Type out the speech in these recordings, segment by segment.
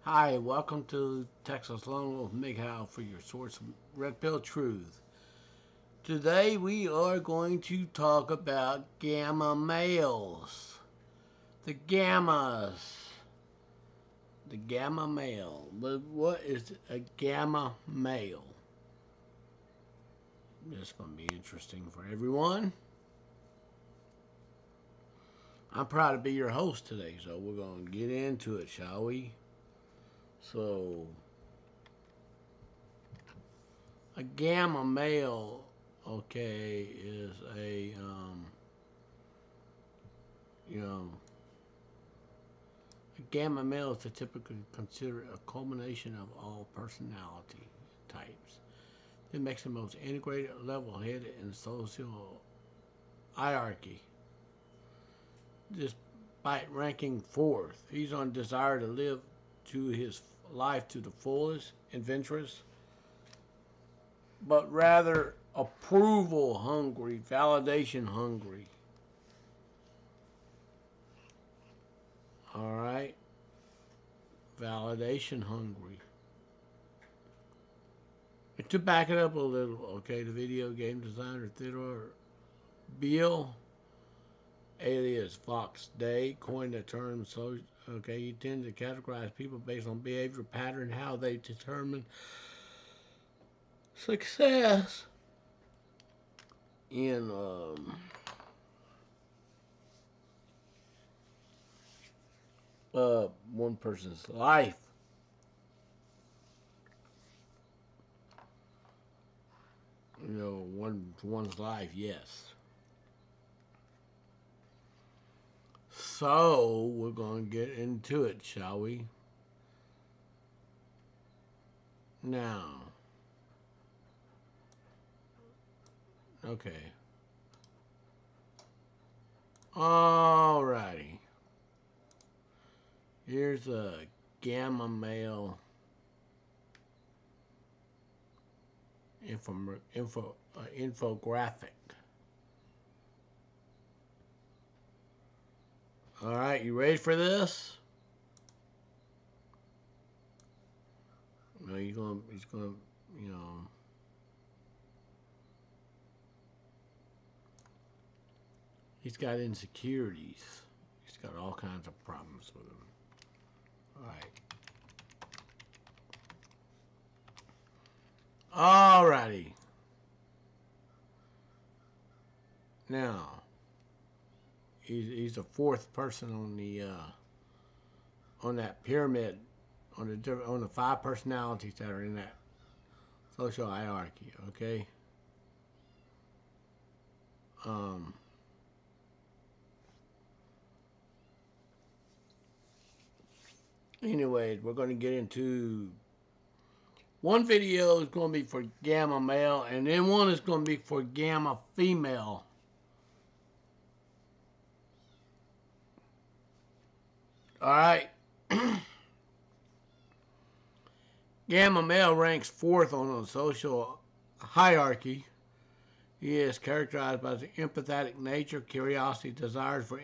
Hi, welcome to Texas Lone Wolf MGTOW for your source of Red Pill Truth. Today we are going to talk about gamma males. The gammas. The gamma male. But what is a gamma male? This is going to be interesting for everyone. I'm proud to be your host today, so we're going to get into it, shall we? So, a gamma male, okay, is you know, a gamma male is typically considered a culmination of all personality types. It makes the most integrated, level-headed, and social hierarchy. Despite ranking fourth, he's on desire to live to his life to the fullest, adventurous, but rather approval hungry, validation hungry. All right, validation hungry. And to back it up a little, okay, the video game designer Theodore Beale, alias Fox Day, coined the term. So, okay, he tends to categorize people based on behavior pattern, how they determine success in one person's life. One's life, yes. So we're going to get into it, shall we? Now, okay. Alrighty. Here's a gamma male infographic. All right, you ready for this? No, he's gonna, you know, he's got insecurities. He's got all kinds of problems with him. All right. Alrighty. Now, he's the fourth person on that pyramid, on the five personalities that are in that social hierarchy. Okay. Um. Anyways, we're going to get into one video is going to be for gamma male, and then one is going to be for gamma female. All right. Gamma male ranks fourth on the social hierarchy. He is characterized by the empathetic nature, curiosity, desire for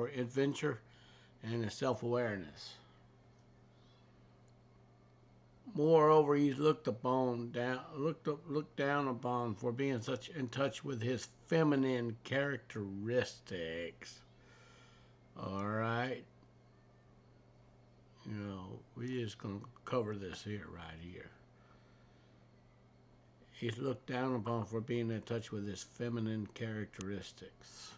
adventure, and self-awareness. Moreover, he's looked down upon for being such in touch with his feminine characteristics. All right, we just gonna cover this here, right here. He's looked down upon for being in touch with his feminine characteristics.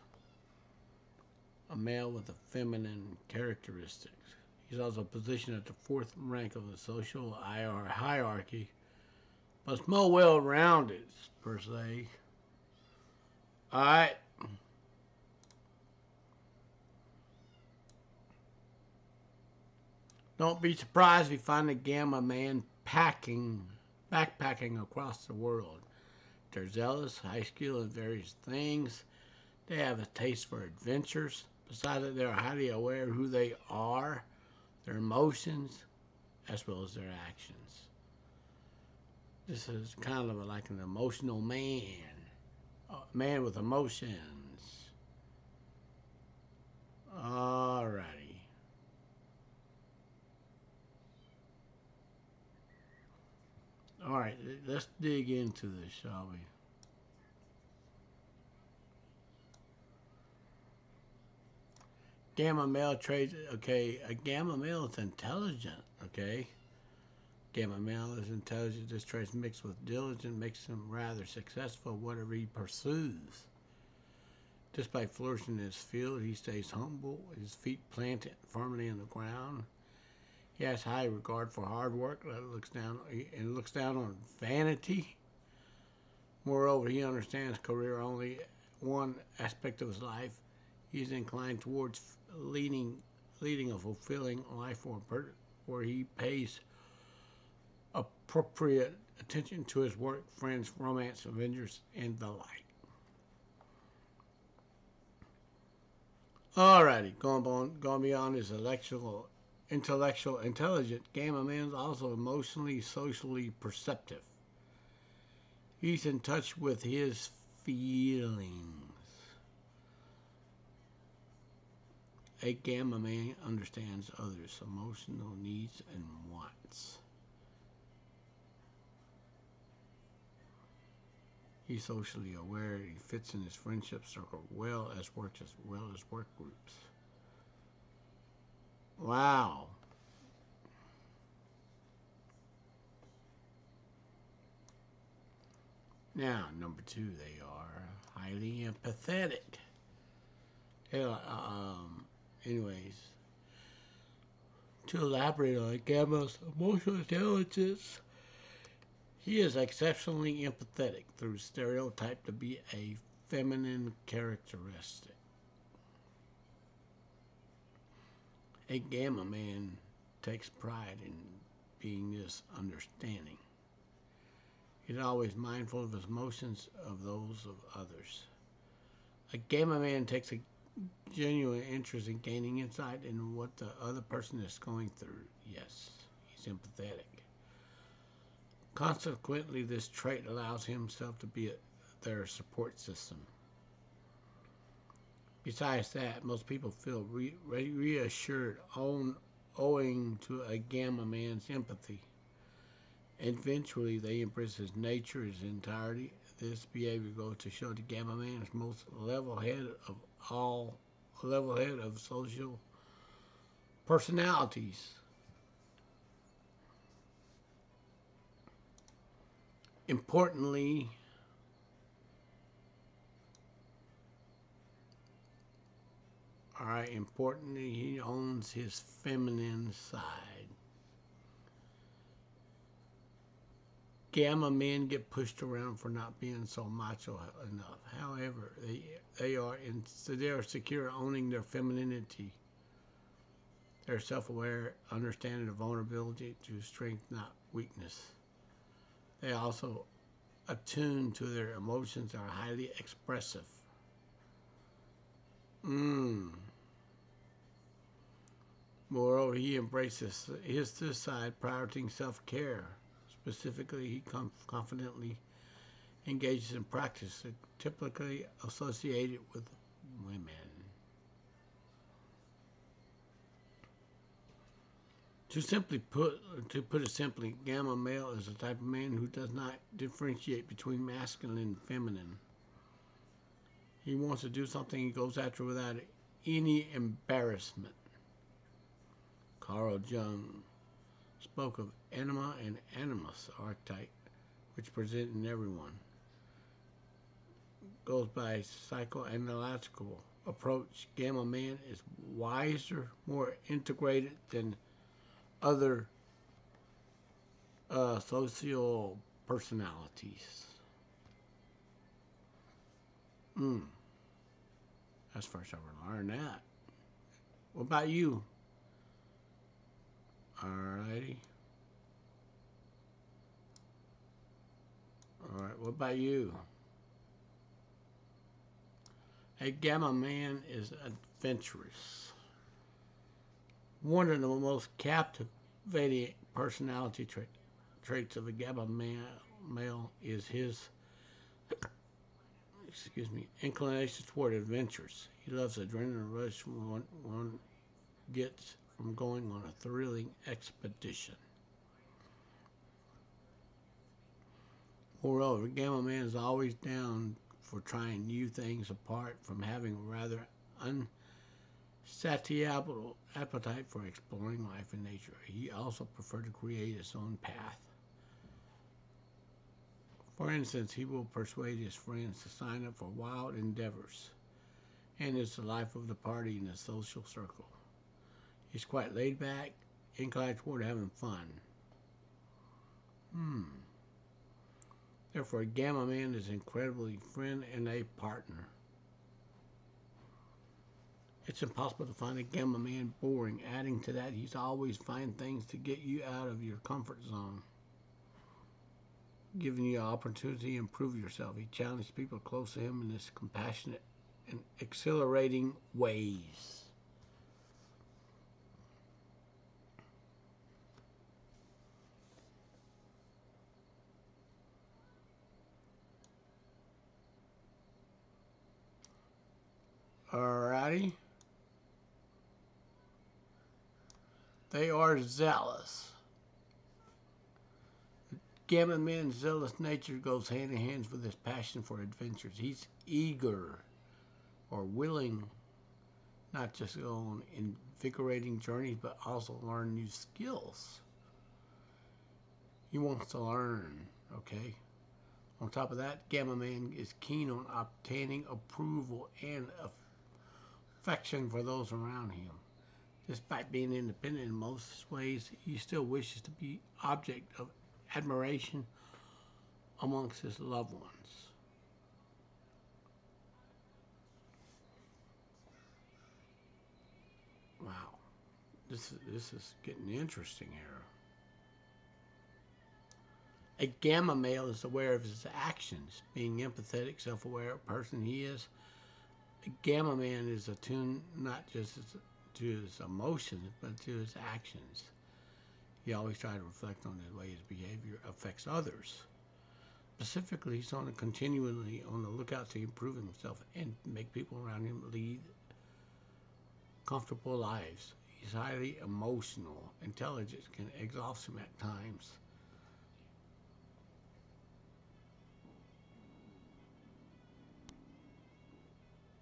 A male with a feminine characteristics. He's also positioned at the fourth rank of the social hierarchy, but it's more well-rounded, per se. All right. Don't be surprised if you find a gamma man backpacking across the world. They're zealous, high skill in various things. They have a taste for adventures. Besides that, they're highly aware of who they are, their emotions, as well as their actions. This is kind of like an emotional man, a man with emotions. Alrighty. All right, let's dig into this, shall we? Gamma male traits. Okay, a gamma male is intelligent. Okay, gamma male is intelligent. This trait mixed with diligence makes him rather successful whatever he pursues. Despite flourishing in his field, he stays humble, his feet planted firmly in the ground. He has high regard for hard work and looks down on vanity. Moreover, he understands career only one aspect of his life. He is inclined towards leading a fulfilling life where he pays appropriate attention to his work, friends, romance, adventures, and the like. Alrighty, going beyond his intellectual intelligence, Gamma Man is also emotionally, socially perceptive. He's in touch with his feelings. A Gamma Man understands others' emotional needs and wants. He's socially aware. He fits in his friendship circle as well as work groups. Wow. Now, number two, they are highly empathetic. Yeah, anyways, to elaborate on Gamma's emotional intelligence, he is exceptionally empathetic through stereotype to be a feminine characteristic. A Gamma Man takes pride in being this understanding. He's always mindful of his emotions of those of others. A Gamma Man takes a genuine interest in gaining insight into what the other person is going through. Yes, he's empathetic. Consequently, this trait allows himself to be their support system. Besides that, most people feel reassured owing to a Gamma Man's empathy. Eventually, they embrace his nature, his entirety. This behavior goes to show the Gamma Man is most level-headed of social personalities. Importantly, he owns his feminine side. Gamma men get pushed around for not being so macho enough. However, they are secure owning their femininity. They're self-aware, understanding the vulnerability to strength, not weakness. They also attuned to their emotions are highly expressive. Moreover, he embraces this side, prioritizing self-care. Specifically, he confidently engages in practice typically associated with women. To put it simply, Gamma male is a type of man who does not differentiate between masculine and feminine. He wants to do something he goes after without any embarrassment. Carl Jung spoke of anima and animus archetype, which present in everyone. Goes by psychoanalytical approach. Gamma Man is wiser, more integrated than other social personalities. That's the first I learned that. What about you? Alrighty. Alright, what about you? A Gamma Man is adventurous. One of the most captivating personality traits of a Gamma male is his inclination toward adventures. He loves adrenaline rush when one gets from going on a thrilling expedition. Moreover, Gamma Man is always down for trying new things apart from having a rather unsatiable appetite for exploring life and nature. He also preferred to create his own path. For instance, he will persuade his friends to sign up for wild endeavors and is the life of the party in the social circle. He's quite laid back, inclined toward having fun. Therefore, Gamma Man is incredibly friend and a partner. It's impossible to find a Gamma Man boring. Adding to that, he's always find things to get you out of your comfort zone, giving you an opportunity to improve yourself. He challenged people close to him in this compassionate and exhilarating ways. Alrighty. They are zealous. Gamma Man's zealous nature goes hand in hand with his passion for adventures. He's eager or willing not just to go on invigorating journeys, but also learn new skills. He wants to learn, okay? On top of that, Gamma Man is keen on obtaining approval and affection for those around him. Despite being independent in most ways, he still wishes to be object of admiration amongst his loved ones. Wow, this is getting interesting here. A gamma male is aware of his actions, being empathetic, self-aware person he is. A gamma man is attuned not just to his emotions, but to his actions. He always tries to reflect on the way his behavior affects others. Specifically, he's continually on the lookout to improve himself and make people around him lead comfortable lives. He's highly emotional. Intelligence can exhaust him at times.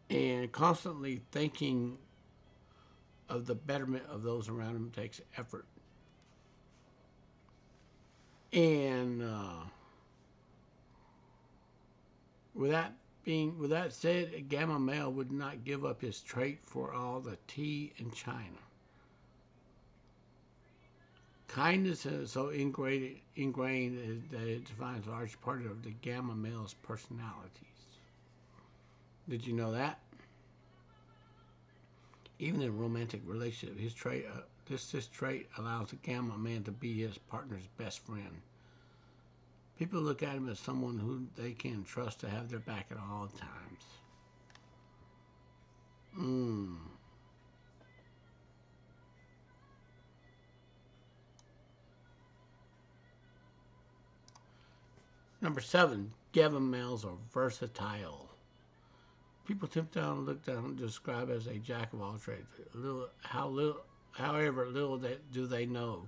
And constantly thinking of the betterment of those around him takes effort. And with that said, a gamma male would not give up his trait for all the tea in China. Kindness is so ingrained that it defines a large part of the gamma male's personalities. Did you know that? Even in a romantic relationship, this trait allows the gamma man to be his partner's best friend. People look at him as someone who they can trust to have their back at all times. Number 7, gamma males are versatile. People tend to look down and describe as a jack of all trades. However, little do they know.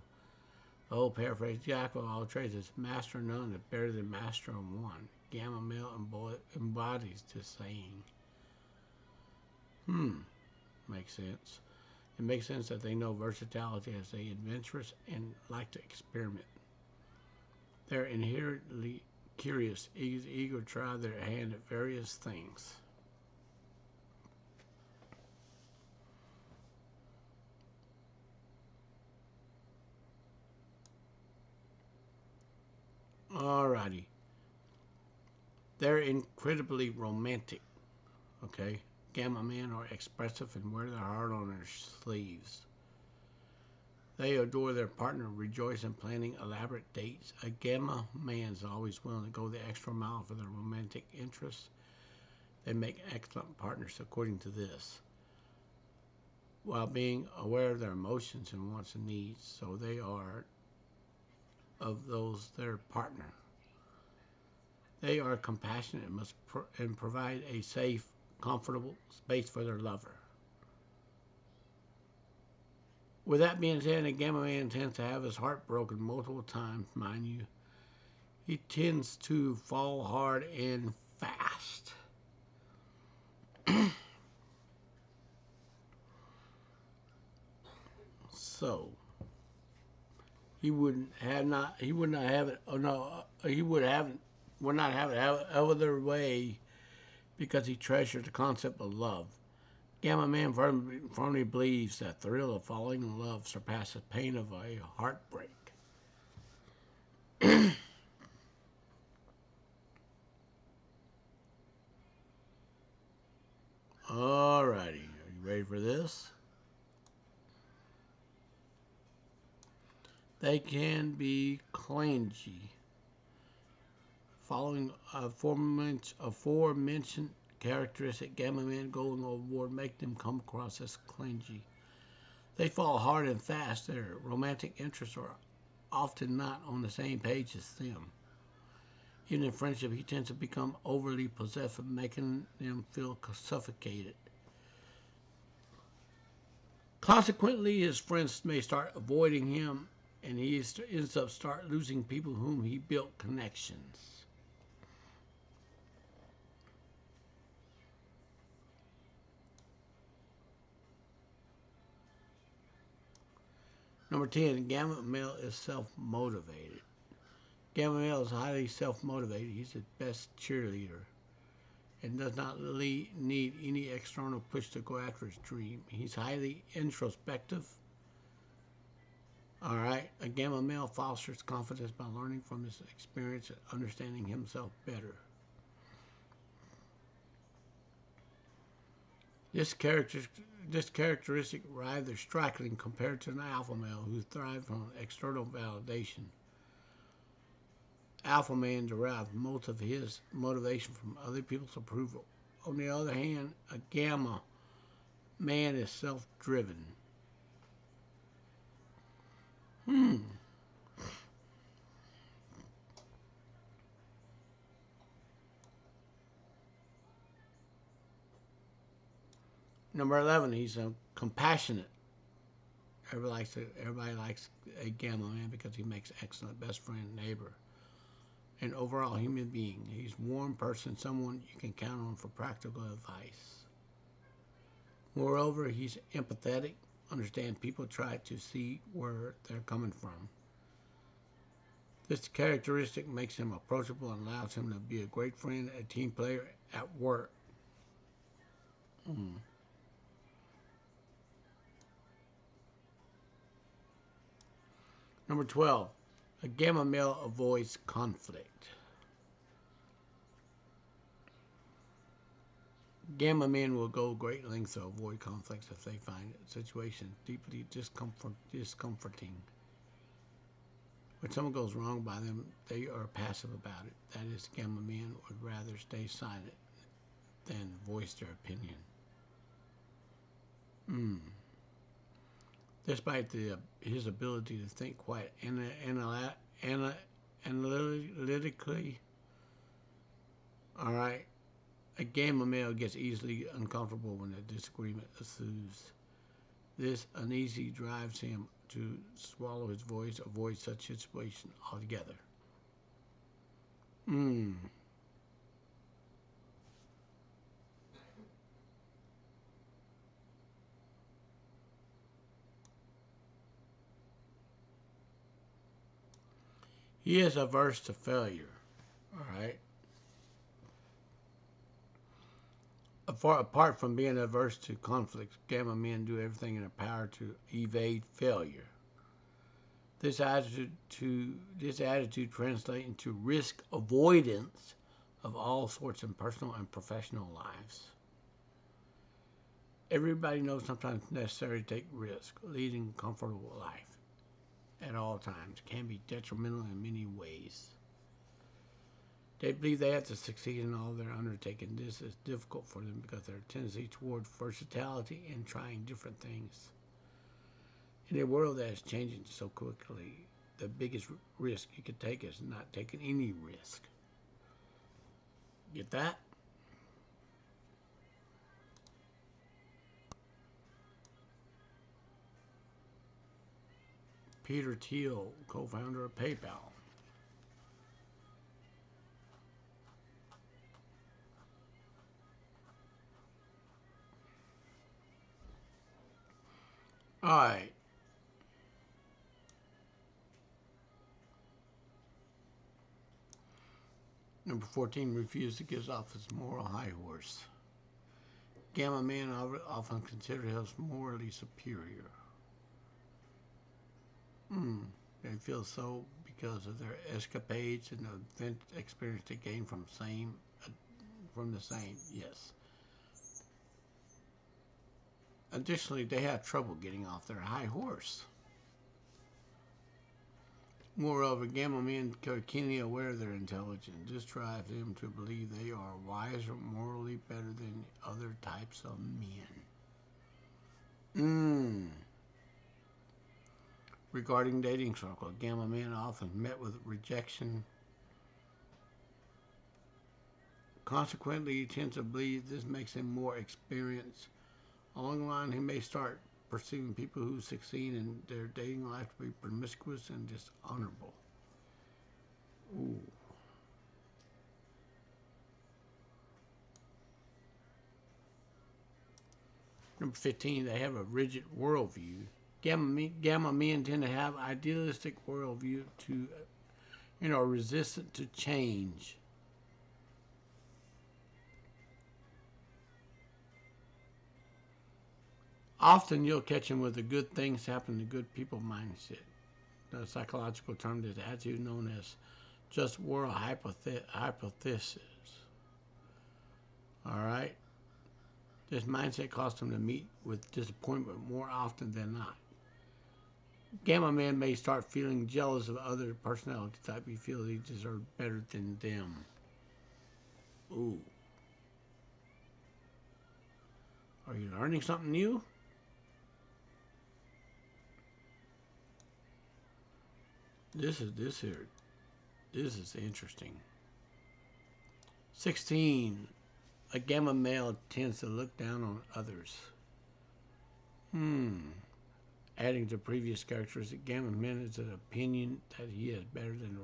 The old paraphrase, jack of all trades, is master of none is better than master of one. Gamma male embodies this saying. Makes sense. It makes sense that they know versatility as they adventurous and like to experiment. They're inherently curious, eager to try their hand at various things. Alrighty. They're incredibly romantic. Okay? Gamma men are expressive and wear their heart on their sleeves. They adore their partner, rejoice in planning elaborate dates. A gamma man is always willing to go the extra mile for their romantic interests. They make excellent partners according to this, while being aware of their emotions and wants and needs, so they are of those their partner. They are compassionate and must and provide a safe, comfortable space for their lover. With that being said, a gamma man tends to have his heart broken multiple times, mind you. he tends to fall hard and fast. So he would not have it. Oh no, he would not have it other way because he treasured the concept of love. Gamma Man firmly believes that thrill of falling in love surpasses pain of a heartbreak. Alrighty, are you ready for this? They can be clingy. Following aforementioned characteristic, Gamma Man going overboard make them come across as clingy. They fall hard and fast. Their romantic interests are often not on the same page as them. Even in friendship, he tends to become overly possessive, making them feel suffocated. Consequently, his friends may start avoiding him, and he ends up start losing people whom he built connections. Number 10, Gamma Male is self-motivated. Gamma Male is highly self-motivated. He's the best cheerleader and does not need any external push to go after his dream. He's highly introspective. All right, a Gamma Male fosters confidence by learning from his experience and understanding himself better. This characteristic rather striking compared to an alpha male who thrives on external validation. Alpha man derives most of his motivation from other people's approval. On the other hand, a gamma man is self-driven. Number 11, he's a compassionate. Everybody likes a gamma man because he makes excellent best friend, neighbor, and overall human being. He's a warm person, someone you can count on for practical advice. Moreover, he's empathetic, understand people, try to see where they're coming from. This characteristic makes him approachable and allows him to be a great friend, a team player at work. Mm. Number 12, a gamma male avoids conflict. Gamma men will go great lengths to avoid conflicts if they find a situation deeply discomforting. When something goes wrong by them, they are passive about it. That is, gamma men would rather stay silent than voice their opinion. Despite his ability to think quite analytically, all right, a gamma male gets easily uncomfortable when a disagreement ensues. This uneasy drives him to swallow his voice, avoid such situation altogether. He is averse to failure. All right. Apart from being averse to conflicts, gamma men do everything in their power to evade failure. This attitude translates into risk avoidance of all sorts in personal and professional lives. Everybody knows sometimes it's necessary to take risk. Leading a comfortable life at all times can be detrimental in many ways. They believe they have to succeed in all their undertaking. This is difficult for them because their tendency toward versatility and trying different things. In a world that is changing so quickly, the biggest risk you could take is not taking any risk. Get that? Peter Thiel, co-founder of PayPal. right. Number 14, refused to give off his moral high horse. Gamma men often consider themselves morally superior. They feel so because of their escapades and the event experience they gain from the same. Yes. Additionally, they have trouble getting off their high horse. Moreover, Gamma men are keenly aware of their intelligence. This drives them to believe they are wiser, morally better than other types of men. Regarding dating circle, Gamma men often met with rejection. Consequently, he tends to believe this makes him more experienced. Along the line, he may start perceiving people who succeed in their dating life to be promiscuous and dishonorable. Ooh. Number 15, they have a rigid worldview. Gamma men tend to have idealistic worldview resistant to change. Often you'll catch them with the good things happen to good people mindset. The psychological term is attitude known as just world hypothesis. All right? This mindset causes them to meet with disappointment more often than not. Gamma men may start feeling jealous of other personality type who feel they deserve better than them. Ooh. Are you learning something new? This is interesting. 16. A gamma male tends to look down on others. Adding to previous characteristic, gamma man is an opinion that he is better than the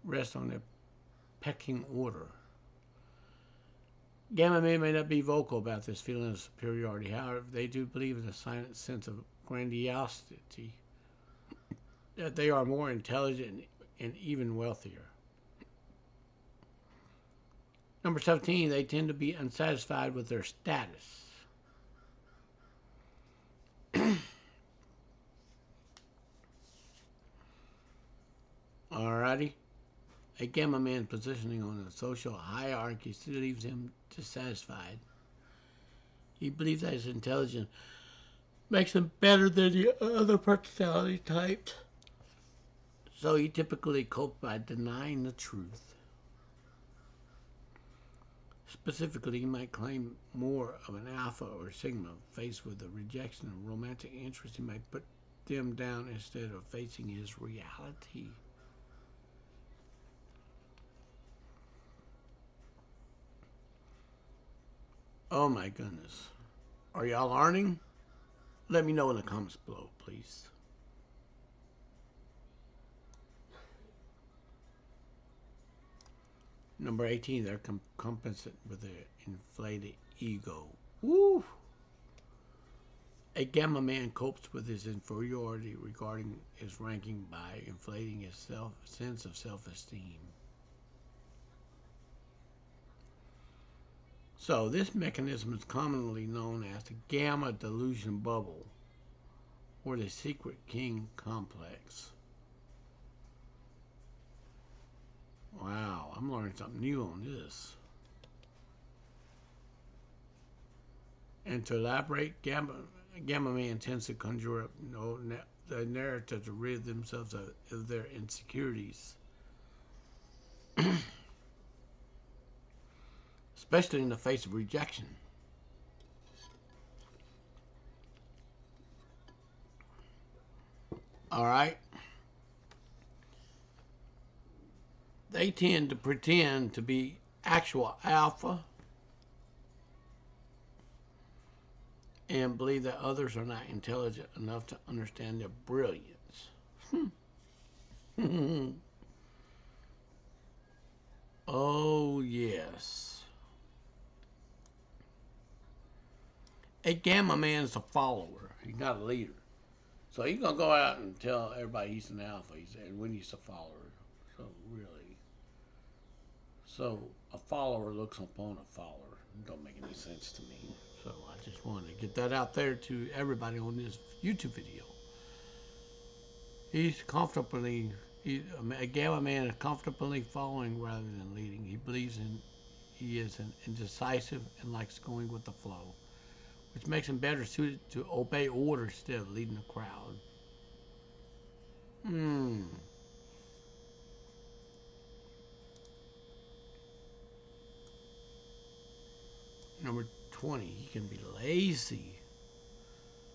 rest on the pecking order. Gamma men may not be vocal about this feeling of superiority. However, they do believe in a silent sense of grandiosity, that they are more intelligent and even wealthier. Number 17, they tend to be unsatisfied with their status. Alrighty. A gamma man positioning on a social hierarchy still leaves him dissatisfied. He believes that his intelligence makes him better than the other personality types. So he typically copes by denying the truth. Specifically, he might claim more of an alpha or sigma. Faced with the rejection of romantic interest, he might put them down instead of facing his reality. Oh my goodness. Are y'all learning? Let me know in the comments below, please. Number 18, they're compensate with their inflated ego. Woo! A gamma man copes with his inferiority regarding his ranking by inflating his sense of self-esteem. So this mechanism is commonly known as the gamma delusion bubble or the secret king complex. Wow, I'm learning something new on this. And to elaborate, Gamma Man tends to conjure up the narrative to rid themselves of their insecurities. Especially in the face of rejection. Alright? They tend to pretend to be actual alpha and believe that others are not intelligent enough to understand their brilliance. Oh, yes. A gamma man's a follower. He's not a leader. So he's gonna go out and tell everybody he's an alpha. And when he's a follower. So really, so a follower looks upon a follower. It don't make any sense to me. So I just wanted to get that out there to everybody on this YouTube video. He's comfortably, a gamma man is comfortably following rather than leading. He believes he is indecisive and likes going with the flow, which makes him better suited to obey orders instead of leading the crowd. Number 20, he can be lazy.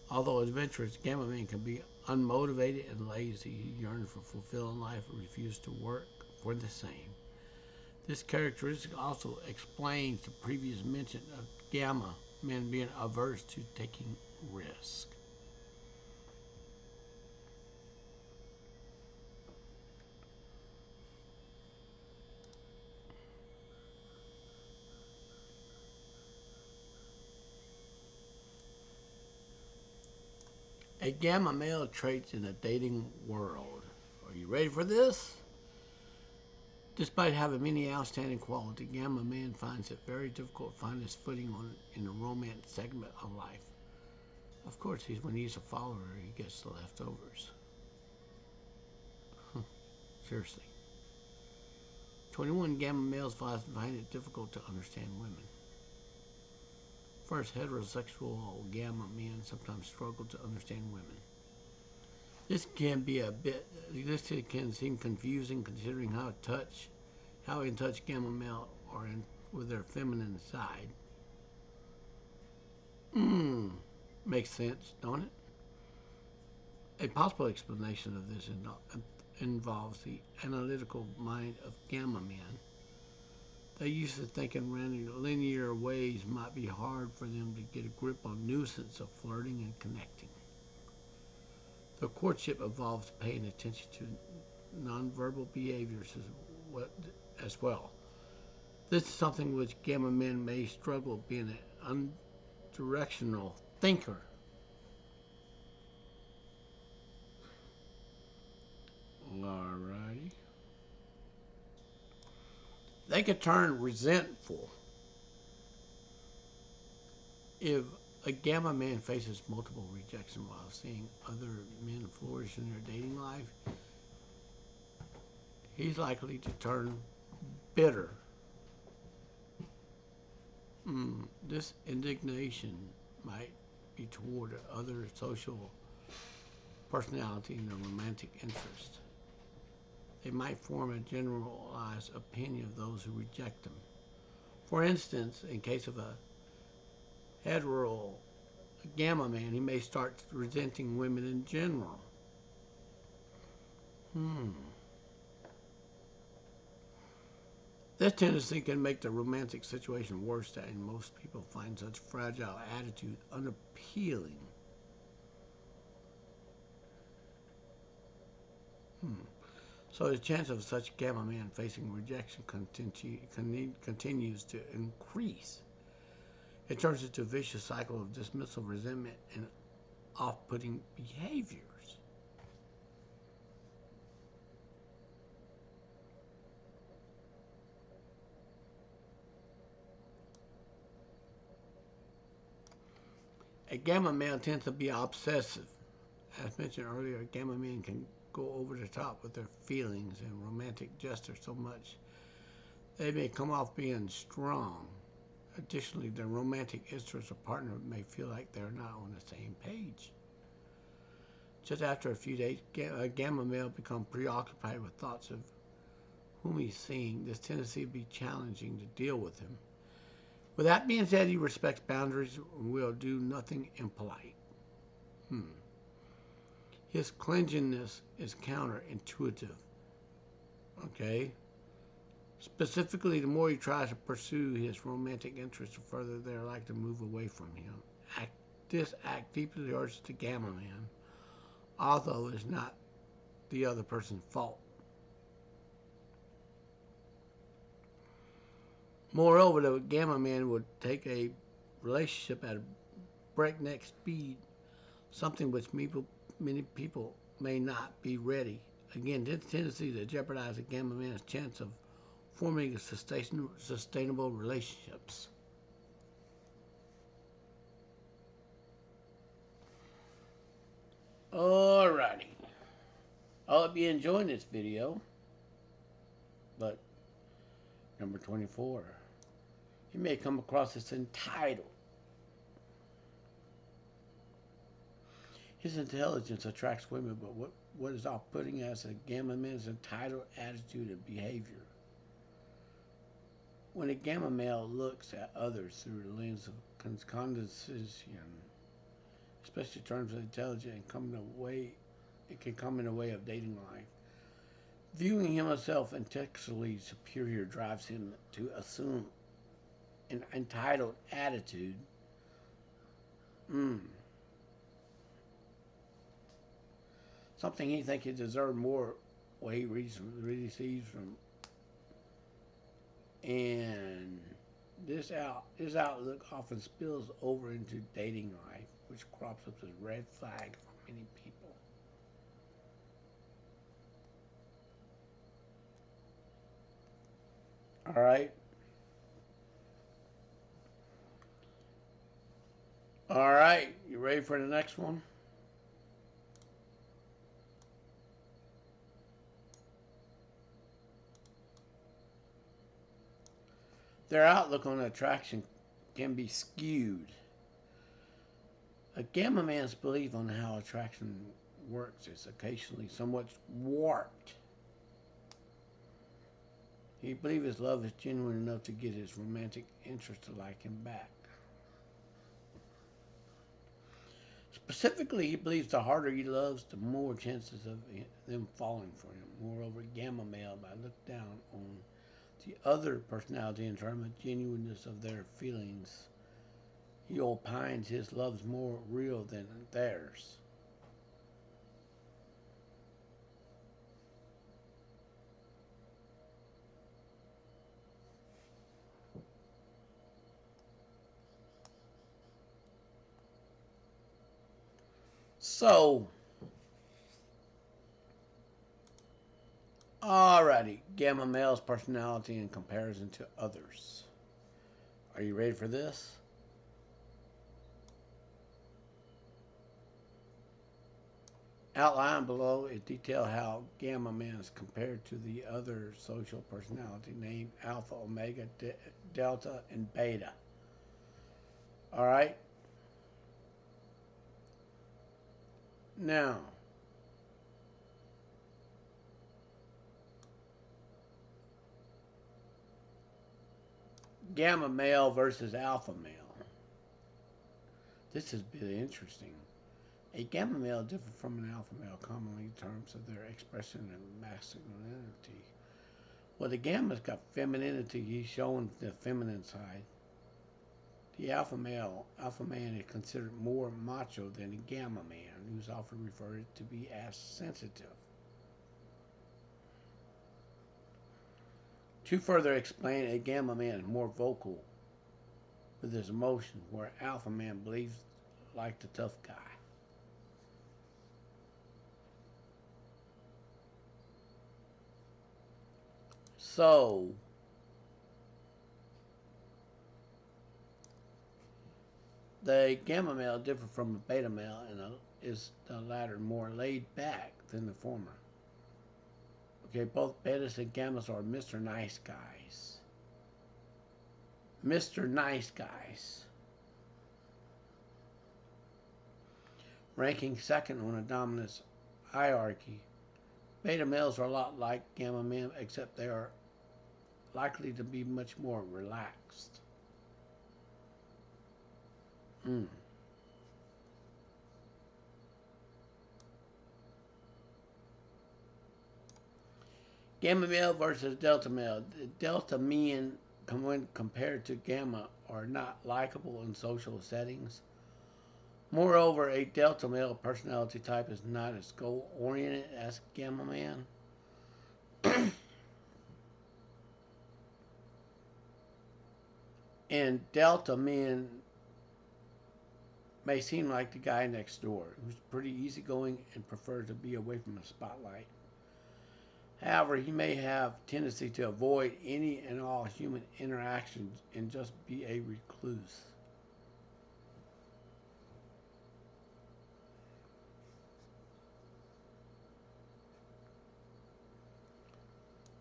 Although adventurous, gamma man can be unmotivated and lazy. He yearns for fulfilling life and refuses to work for the same. This characteristic also explains the previous mention of gamma men being averse to taking risk. A gamma male traits in the dating world. Are you ready for this? Despite having many outstanding qualities, gamma man finds it very difficult to find his footing in the romance segment of life. Of course, when he's a follower, he gets the leftovers. Seriously. 21 gamma males find it difficult to understand women. First, heterosexual gamma men sometimes struggle to understand women. This can seem confusing considering how in touch gamma male are with their feminine side. Makes sense, don't it? A possible explanation of this involves the analytical mind of gamma men. They used to think in linear ways might be hard for them to get a grip on nuisance of flirting and connecting. The courtship involves paying attention to nonverbal behaviors as well. This is something which gamma men may struggle being an undirectional thinker. Alrighty. They could turn resentful if a gamma man faces multiple rejection while seeing other men flourish in their dating life. He's likely to turn bitter. This indignation might be toward other social personality and a romantic interest. They might form a generalized opinion of those who reject them. For instance, in case of a hetero gamma man, he may start resenting women in general. This tendency can make the romantic situation worse, and most people find such fragile attitude unappealing. So the chance of such gamma man facing rejection continues to increase. It turns into a vicious cycle of dismissal, resentment, and off-putting behaviors. A gamma male tends to be obsessive. As mentioned earlier, gamma men can go over the top with their feelings and romantic gestures so much they may come off being strong. Additionally, their romantic interest or partner may feel like they're not on the same page. Just after a few days, a gamma male becomes preoccupied with thoughts of whom he's seeing. This tendency to be challenging to deal with him. With that being said, he respects boundaries and will do nothing impolite. His clinginess is counterintuitive. Okay? Specifically, the more he tries to pursue his romantic interests, the further they're likely to move away from him. This act deeply hurts the gamma man, although it's not the other person's fault. Moreover, the gamma man would take a relationship at a breakneck speed, something which many people may not be ready. Again, this tendency to jeopardize a gamma man's chance of forming sustainable relationships. Alrighty. I hope you enjoyed this video. But number 24, you may come across this entitled. His intelligence attracts women, but what is off-putting as a gamma man's entitled attitude and behavior? When a gamma male looks at others through the lens of condescension, especially in terms of intelligence, it can come in the way of dating life. Viewing himself intellectually superior drives him to assume an entitled attitude. Something he thinks he deserves more what he receives from. And this outlook often spills over into dating life, which crops up as a red flag for many people. All right. All right. You ready for the next one? Their outlook on attraction can be skewed. A gamma man's belief on how attraction works is occasionally somewhat warped. He believes his love is genuine enough to get his romantic interest to like him back. Specifically, he believes the harder he loves, the more chances of them falling for him. Moreover, gamma male might look down on the other personality in terms of genuineness of their feelings. He opines his love is more real than theirs. So, alrighty, gamma male's personality in comparison to others. Are you ready for this? Outlined below is detail how gamma man is compared to the other social personality named alpha, omega, delta, and beta. Alright? Now, gamma male versus alpha male. This is really interesting. A gamma male differs from an alpha male commonly in terms of their expression of masculinity. Well, the gamma's got femininity. He's showing the feminine side. The alpha man is considered more macho than a gamma man, who's often referred to be as sensitive. To further explain, a gamma man is more vocal with his emotions, where alpha man believes like the tough guy. So, the gamma male differs from the beta male and is the latter more laid back than the former. Okay, both betas and gammas are Mr. Nice Guys. Mr. Nice Guys. Ranking second on a dominance hierarchy. Beta males are a lot like gamma men, except they are likely to be much more relaxed. Gamma male versus delta male. Delta men, when compared to gamma, are not likable in social settings. Moreover, a delta male personality type is not as goal-oriented as gamma man. And delta men may seem like the guy next door, who's pretty easygoing and prefers to be away from the spotlight. However, he may have tendency to avoid any and all human interactions and just be a recluse.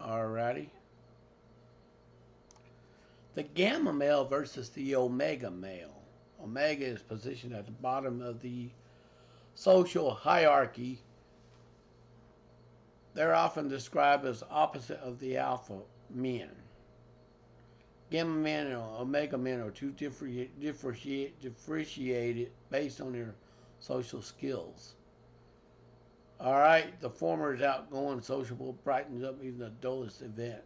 Alrighty. The gamma male versus the omega male. Omega is positioned at the bottom of the social hierarchy. They're often described as opposite of the alpha men. Gamma men and omega men are two differentiated based on their social skills. Alright, the former is outgoing, sociable, brightens up even the dullest events.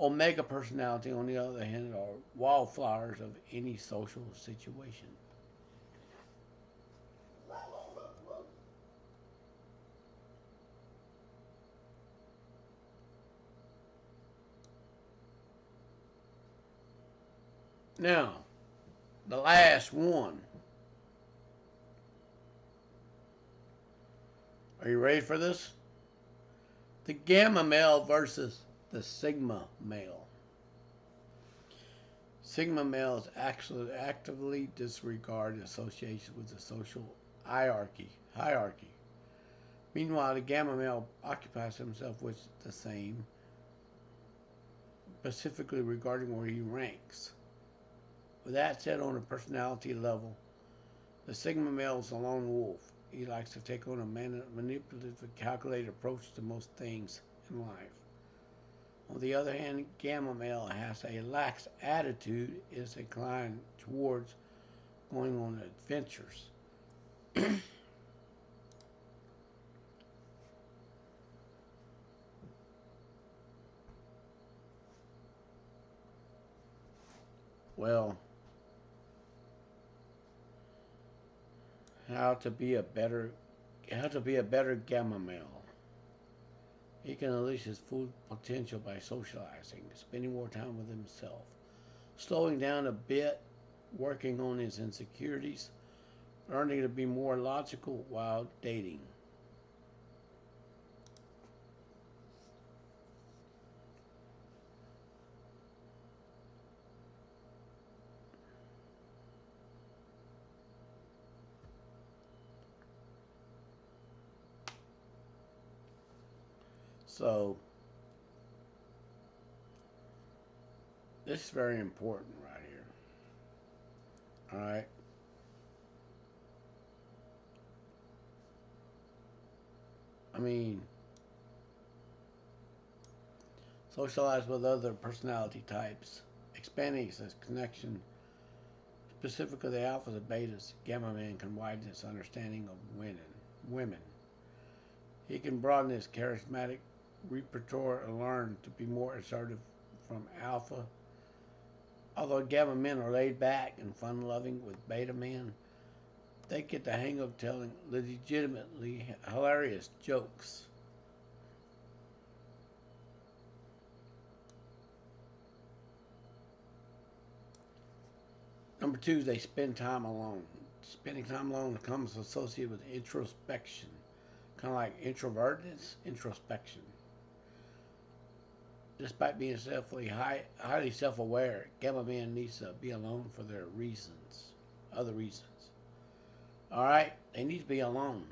Omega personality, on the other hand, are wildflowers of any social situation. Now, the last one. Are you ready for this? The gamma male versus the sigma male. Sigma males actually actively disregard association with the social hierarchy. Meanwhile, the gamma male occupies himself with the same, specifically regarding where he ranks. With that said, on a personality level, the sigma male is a lone wolf. He likes to take on a manipulative and calculated approach to most things in life. On the other hand, gamma male has a lax attitude, is inclined towards going on adventures. Well, how to be a better gamma male. He can unleash his full potential by socializing, spending more time with himself, slowing down a bit, working on his insecurities, learning to be more logical while dating. So, this is very important right here. All right. I mean, socialize with other personality types, expanding his connection, specifically the alphas and betas. Gamma man can widen his understanding of women. He can broaden his charismatic repertoire and learn to be more assertive from alpha. Although gamma men are laid back and fun-loving with beta men, they get the hang of telling legitimately hilarious jokes. Number two, they spend time alone. Spending time alone comes associated with introspection, kind of like introvertedness, introspection. Despite being highly self-aware, gamma men needs to be alone for their reasons, other reasons. All right, they need to be alone.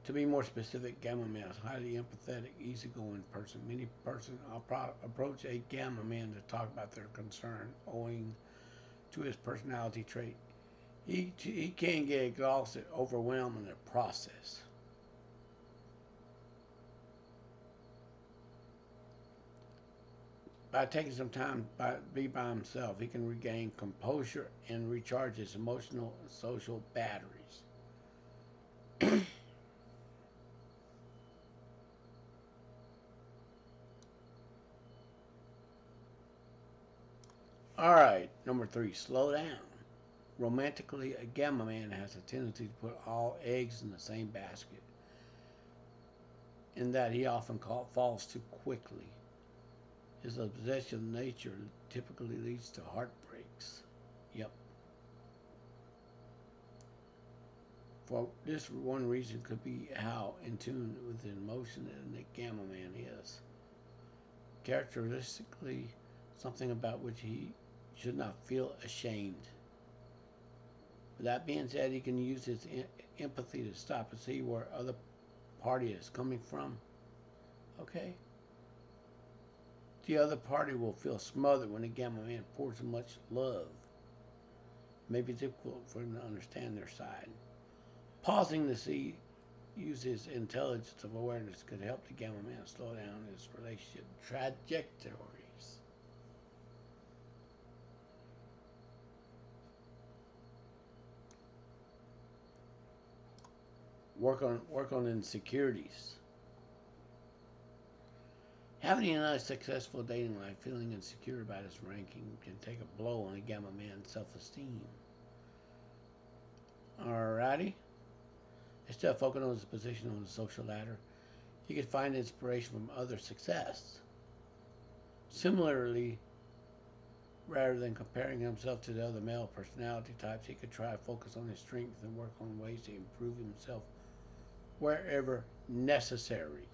To be more specific, gamma man is a highly empathetic, easygoing person. Many persons approach a gamma man to talk about their concern, owing to his personality trait. He can get exhausted, overwhelmed in the process. By taking some time to be by himself, he can regain composure and recharge his emotional and social batteries. All right, number three, slow down. Romantically, a gamma man has a tendency to put all eggs in the same basket, in that he often falls too quickly. His obsessive nature typically leads to heartbreaks. Yep. For this one reason could be how in tune with the emotion that the Gamma Man is. Characteristically, something about which he should not feel ashamed. With that being said, he can use his empathy to stop and see where other party is coming from. Okay? The other party will feel smothered when the Gamma Man pours so much love. It may be difficult for them to understand their side. Pausing to see, use his intelligence of awareness could help the Gamma Man slow down his relationship trajectories. Work on insecurities. Having an unsuccessful dating life, feeling insecure about his ranking, can take a blow on a Gamma Man's self-esteem. Alrighty. Instead of focusing on his position on the social ladder, he could find inspiration from other success. Similarly, rather than comparing himself to the other male personality types, he could try to focus on his strengths and work on ways to improve himself wherever necessary.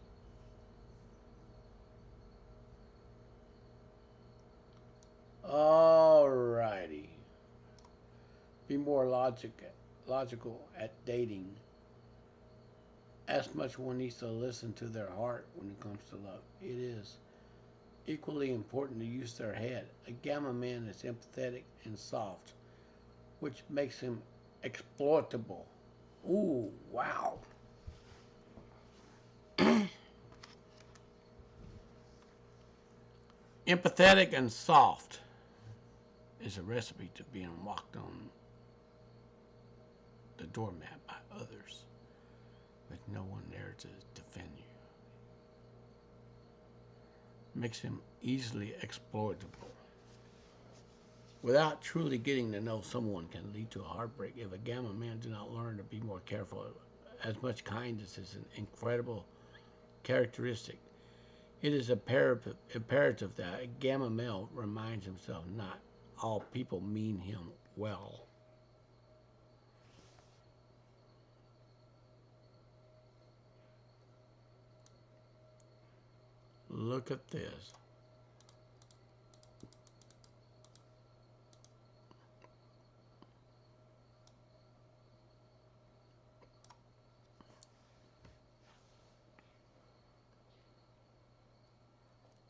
Alrighty. Be more logical at dating. As much one needs to listen to their heart when it comes to love. It is equally important to use their head. A Gamma Man is empathetic and soft, which makes him exploitable. Ooh, wow. Empathetic and soft is a recipe to being walked on the doormat by others with no one there to defend you. Makes him easily exploitable. Without truly getting to know someone can lead to a heartbreak if a Gamma Man do not learn to be more careful. As much kindness is an incredible characteristic. It is imperative that a Gamma male reminds himself not all people mean him well. Look at this.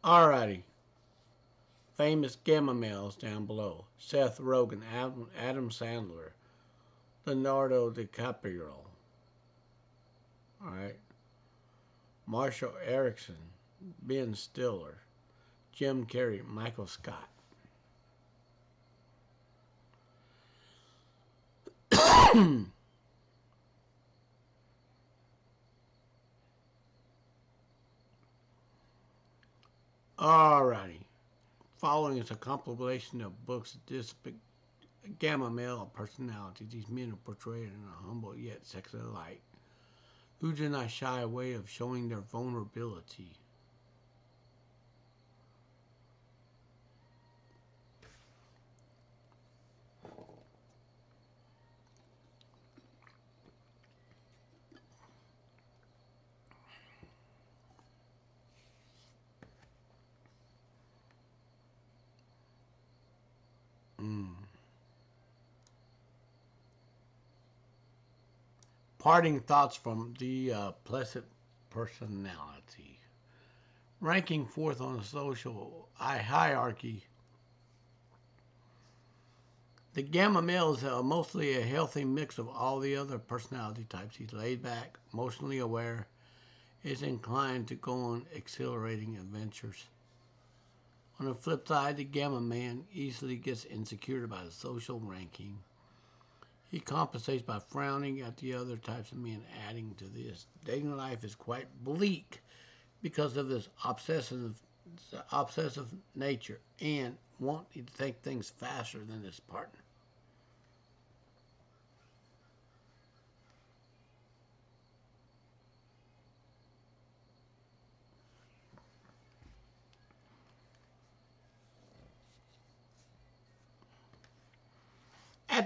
Alrighty. Famous Gamma males down below. Seth Rogen, Adam Sandler, Leonardo DiCaprio. Alright. Marshall Erickson, Ben Stiller, Jim Carrey, Michael Scott. Alrighty. Following is a compilation of books that depict Gamma male personalities. These men are portrayed in a humble yet sexy light, who do not shy away of showing their vulnerability. Mm. Parting thoughts from the Placid personality. Ranking fourth on the social hierarchy, the Gamma male is mostly a healthy mix of all the other personality types. He's laid back, emotionally aware, is inclined to go on exhilarating adventures. On the flip side, the Gamma man easily gets insecure about his social ranking. He compensates by frowning at the other types of men, adding to this. Dating life is quite bleak because of this obsessive nature and wanting to take things faster than his partner.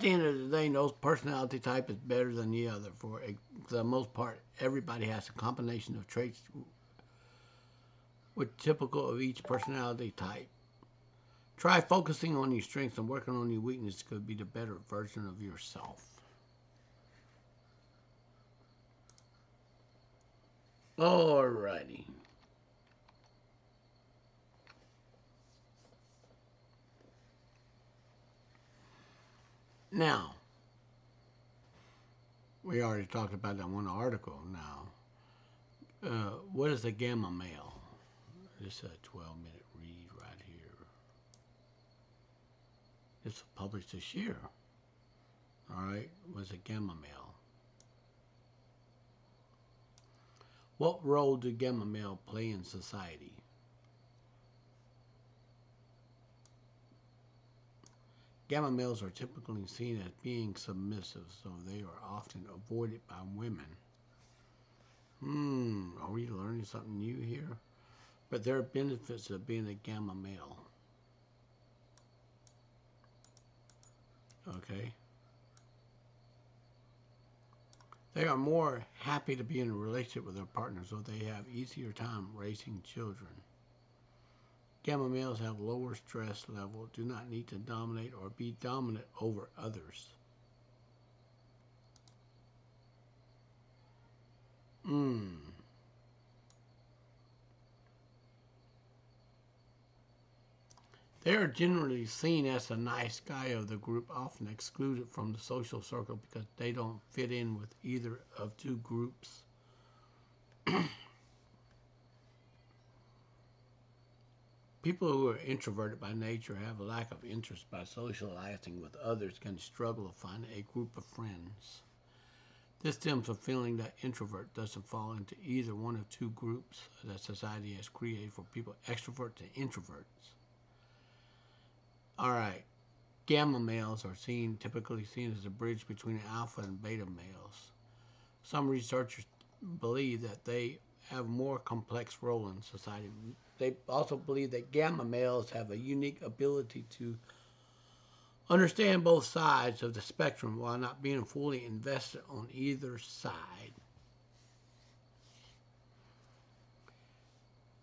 At the end of the day, no personality type is better than the other. For the most part, everybody has a combination of traits which typical of each personality type. Try focusing on your strengths and working on your weaknesses could be the better version of yourself. Alrighty. Now, we already talked about that one article now. What is a gamma male? This is a 12-minute read right here. This was published this year. Alright, was a gamma male. What role do gamma male play in society? Gamma males are typically seen as being submissive, so they are often avoided by women. Are we learning something new here? But there are benefits of being a gamma male. Okay. They are more happy to be in a relationship with their partner, so they have easier time raising children. Gamma males have lower stress level, do not need to dominate or be dominant over others. They are generally seen as the nice guy of the group, often excluded from the social circle because they don't fit in with either of two groups. People who are introverted by nature have a lack of interest by socializing with others, can struggle to find a group of friends. This stems from feeling that introvert doesn't fall into either one of two groups that society has created for people, extroverts and introverts. Alright, gamma males are typically seen as a bridge between alpha and beta males. Some researchers believe that they have a more complex role in society. They also believe that gamma males have a unique ability to understand both sides of the spectrum while not being fully invested on either side.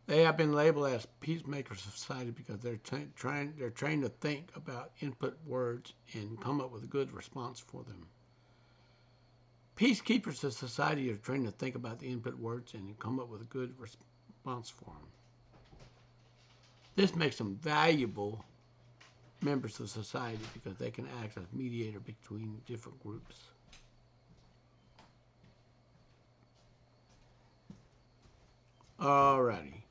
They have been labeled as peacemakers of society because they're trained to think about input words and come up with a good response for them. Peacekeepers of society are trained to think about the input words and come up with a good response for them. This makes them valuable members of society because they can act as mediator between different groups. Alrighty.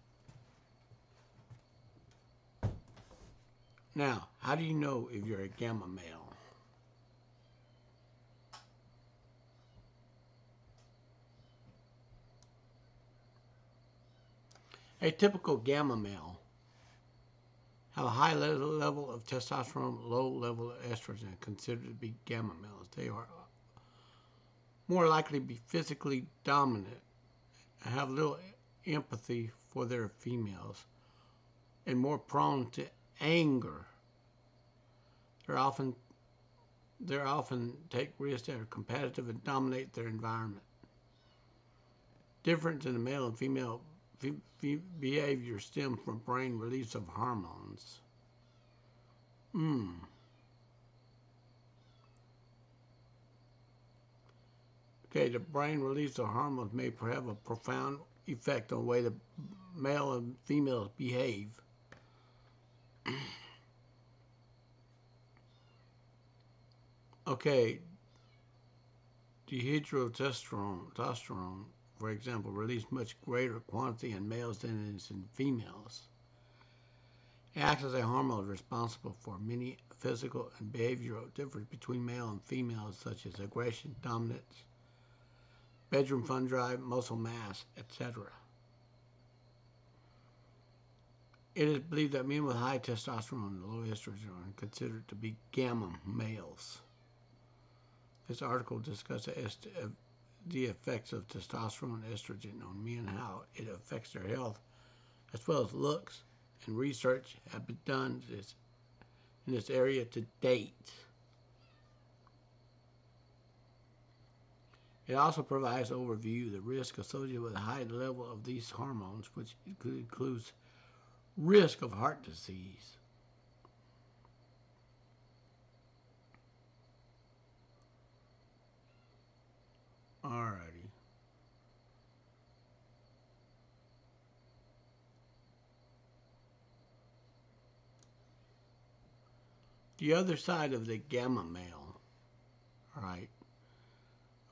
Now, how do you know if you're a gamma male? A typical gamma male have a high level of testosterone, low level of estrogen, considered to be gamma males. They are more likely to be physically dominant, have little empathy for their females, and more prone to anger. They're often take risks that are competitive and dominate their environment. Difference in the male and female behavior stems from brain release of hormones. Okay, the brain release of hormones may have a profound effect on the way the male and females behave. Okay, dihydrotestosterone, for example, released much greater quantity in males than it is in females. It acts as a hormone responsible for many physical and behavioral differences between male and females, such as aggression, dominance, bedroom fun drive, muscle mass, etc. It is believed that men with high testosterone and low estrogen are considered to be gamma males. This article discusses the effects of testosterone and estrogen on men, how it affects their health, as well as looks, and research have been done in this area to date. It also provides an overview of the risk associated with a high level of these hormones, which includes risk of heart disease. Alrighty. The other side of the gamma male. Alright.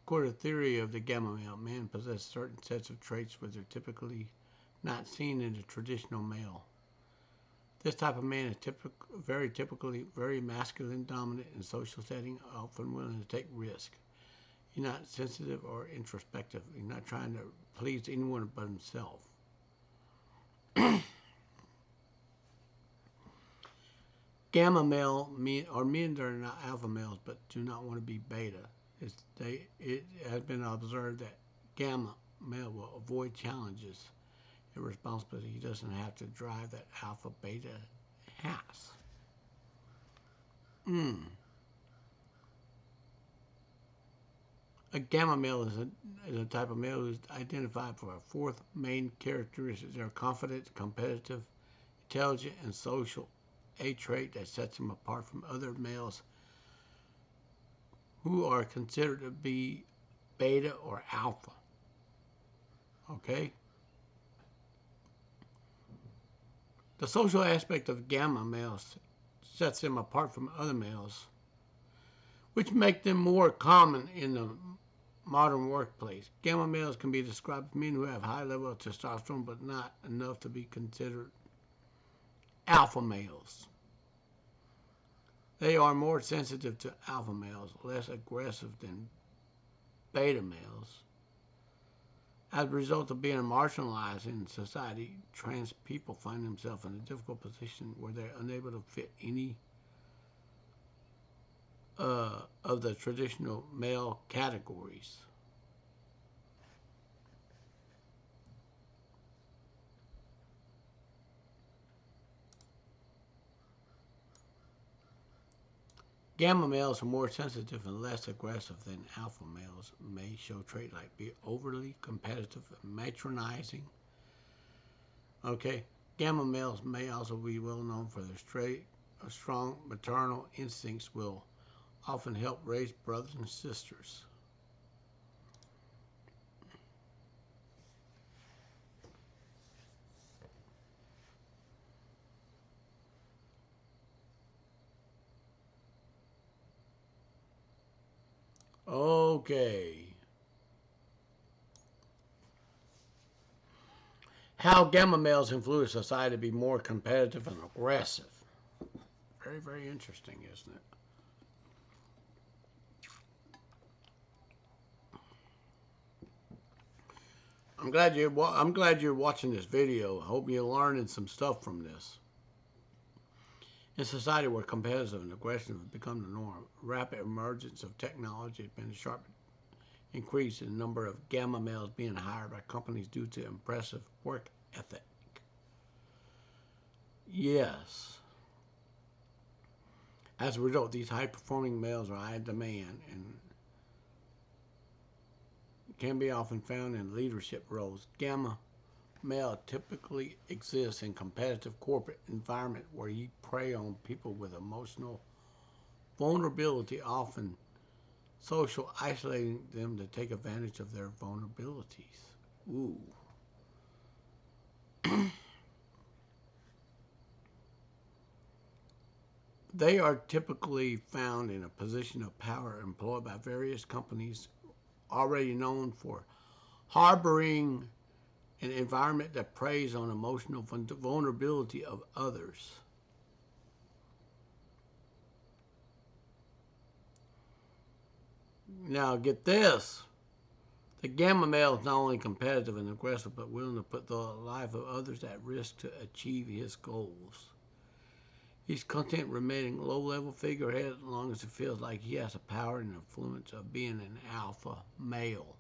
According to the theory of the gamma male, men possess certain sets of traits which are typically not seen in the traditional male. This type of man is typically very masculine, dominant in social setting, often willing to take risk. He's not sensitive or introspective. He's not trying to please anyone but himself. Gamma male are men that are not alpha males but do not want to be beta. It has been observed that gamma male will avoid challenges and responsibility. He doesn't have to drive that alpha beta has. A gamma male is a type of male who is identified for a fourth main characteristic. They're confident, competitive, intelligent, and social, a trait that sets them apart from other males who are considered to be beta or alpha. Okay? The social aspect of gamma males sets them apart from other males, which make them more common in the modern workplace. Gamma males can be described as men who have high level of testosterone but not enough to be considered alpha males. They are more sensitive to alpha males, less aggressive than beta males. As a result of being marginalized in society, trans people find themselves in a difficult position where they're unable to fit any of the traditional male categories. Gamma males are more sensitive and less aggressive than alpha males, may show traits like being overly competitive and matronizing. Okay, gamma males may also be well known for their strong maternal instincts will often help raise brothers and sisters. Okay. How gamma males influence society to be more competitive and aggressive. Very, very interesting, isn't it? I'm glad you're watching this video. I hope you're learning some stuff from this. In society where competitive and aggression have become the norm, rapid emergence of technology has been a sharp increase in the number of gamma males being hired by companies due to impressive work ethic. Yes. As a result, these high-performing males are high demand and can be often found in leadership roles. Gamma male typically exists in competitive corporate environment where he prey on people with emotional vulnerability, often social isolating them to take advantage of their vulnerabilities. Ooh. They are typically found in a position of power employed by various companies already known for harboring an environment that preys on emotional vulnerability of others. Now, get this. The gamma male is not only competitive and aggressive, but willing to put the life of others at risk to achieve his goals. He's content remaining low-level figurehead as long as he feels like he has the power and influence of being an alpha male.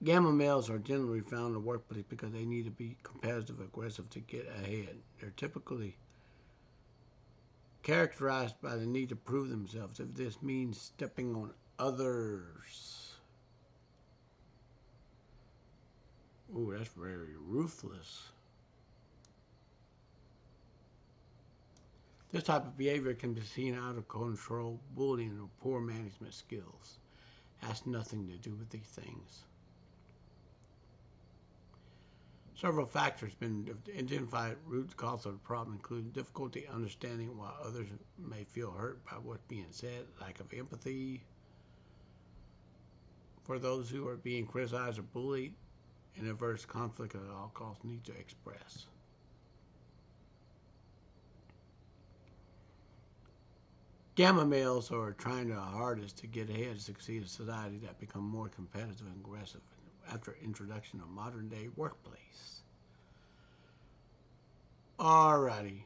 Gamma males are generally found in the workplace because they need to be competitive and aggressive to get ahead. They're typically characterized by the need to prove themselves, if this means stepping on others. Ooh, that's very ruthless. This type of behavior can be seen out of control, bullying, or poor management skills. Has nothing to do with these things. Several factors have been identified. Root cause of the problem include difficulty understanding why others may feel hurt by what's being said, lack of empathy for those who are being criticized or bullied, and averse conflict at all costs need to express. Gamma males are trying their hardest to get ahead and succeed in a society that become more competitive and aggressive after introduction of modern day workplace. Alrighty.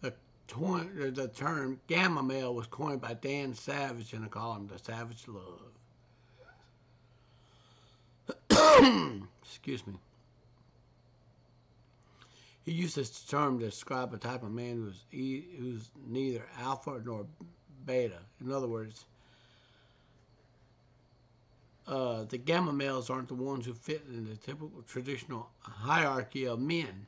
The term gamma male was coined by Dan Savage in a column, The Savage Love. Excuse me. He used this term to describe a type of man who's neither alpha nor beta. In other words, the gamma males aren't the ones who fit in the typical traditional hierarchy of men.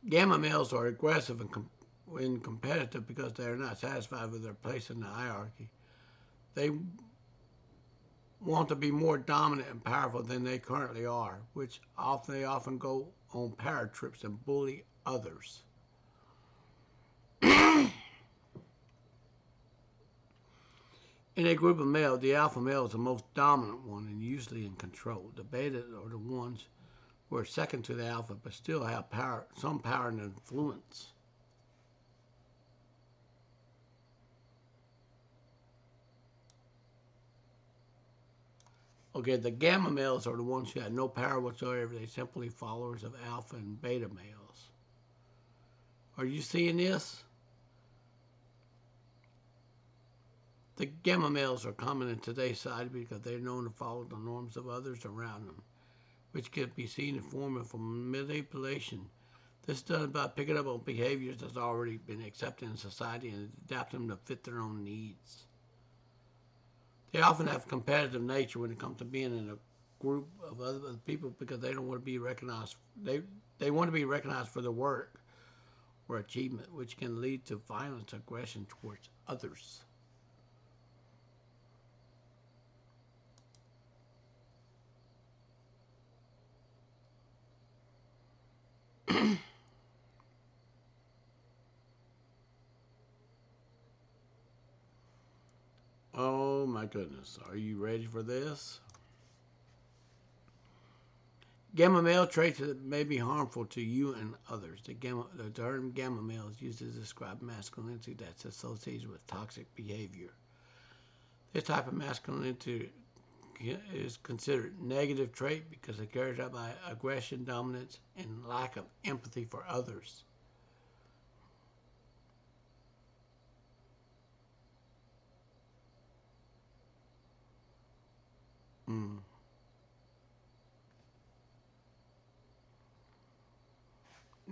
Gamma males are aggressive and competitive because they are not satisfied with their place in the hierarchy. They want to be more dominant and powerful than they currently are, which they often go on power trips and bully others. In a group of males, the alpha male is the most dominant one and usually in control. The beta are the ones who are second to the alpha but still have some power and influence. Okay, the gamma males are the ones who have no power whatsoever. They're simply followers of alpha and beta males. Are you seeing this? The gamma males are common in today's society because they're known to follow the norms of others around them, which can be seen in form of manipulation. This is done by picking up on behaviors that's already been accepted in society and adapting them to fit their own needs. They often have competitive nature when it comes to being in a group of other people because they don't want to be recognized. They want to be recognized for their work or achievement, which can lead to violence, aggression towards others. Oh my goodness, are you ready for this? Gamma male traits that may be harmful to you and others. The term gamma male is used to describe masculinity that's associated with toxic behavior. This type of masculinity is considered a negative trait because it's carried out by aggression, dominance, and lack of empathy for others.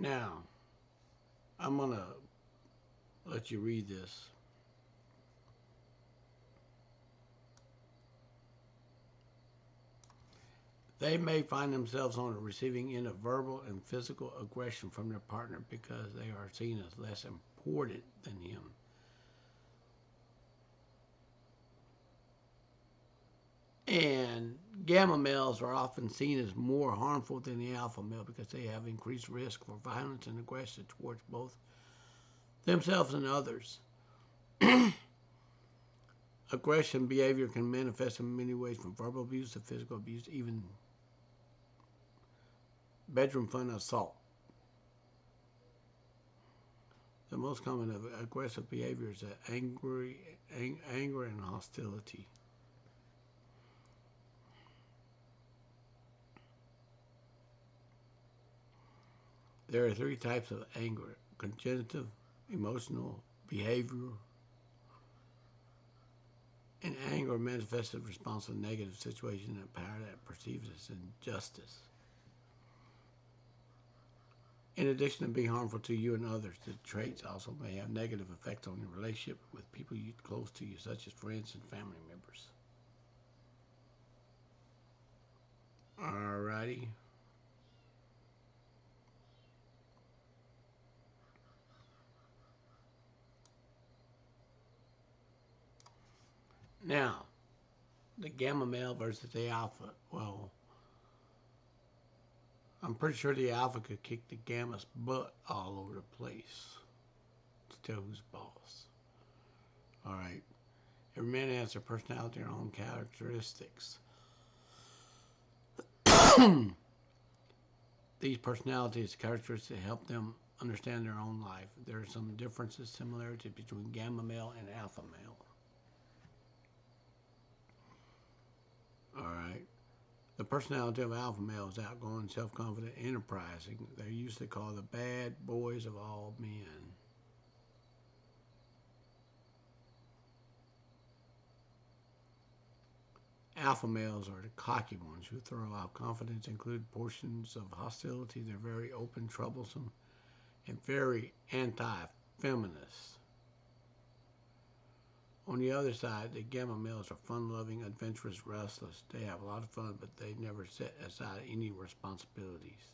Now, I'm going to let you read this. They may find themselves on the receiving end of verbal and physical aggression from their partner because they are seen as less important than him. And gamma males are often seen as more harmful than the alpha male because they have increased risk for violence and aggression towards both themselves and others. Aggression behavior can manifest in many ways, from verbal abuse to physical abuse, even bedroom fun assault. The most common of aggressive behavior is anger and hostility. There are three types of anger: cognitive, emotional, behavioral. And anger manifests a response to a negative situation and power that perceives as injustice. In addition to being harmful to you and others, the traits also may have negative effects on your relationship with people close to you, such as friends and family members. Alrighty. Now, the gamma male versus the alpha. Well, I'm pretty sure the alpha could kick the gamma's butt all over the place to tell who's boss. Alright. Every man has their personality and their own characteristics. These personalities characteristics help them understand their own life. There are some differences, similarities between gamma male and alpha male. Alright. The personality of alpha male is outgoing, self-confident, enterprising. They're usually called the bad boys of all men. Alpha males are the cocky ones who throw out confidence, include portions of hostility. They're very open, troublesome, and very anti-feminist. On the other side, the gamma males are fun-loving, adventurous, restless. They have a lot of fun, but they never set aside any responsibilities.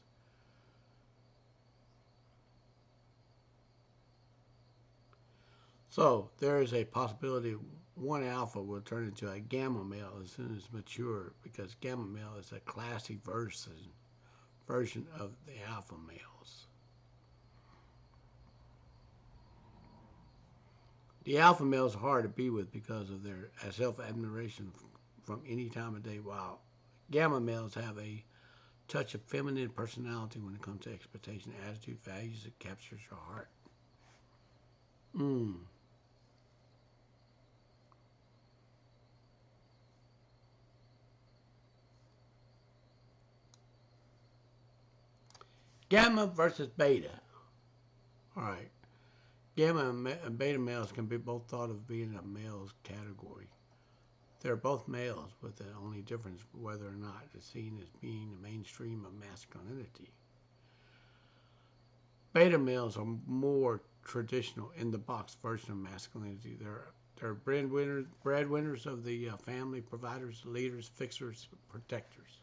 So there is a possibility one alpha will turn into a gamma male as soon as mature, because gamma male is a classic version of the alpha males. The alpha males are hard to be with because of their self-admiration from any time of day, while gamma males have a touch of feminine personality when it comes to expectation, attitude, values that captures your heart. Gamma versus beta. All right. Gamma and beta males can be both thought of being a male's category. They're both males, with the only difference whether or not it's seen as being the mainstream of masculinity. Beta males are more traditional in the box version of masculinity. They're breadwinners of the family, providers, leaders, fixers, protectors.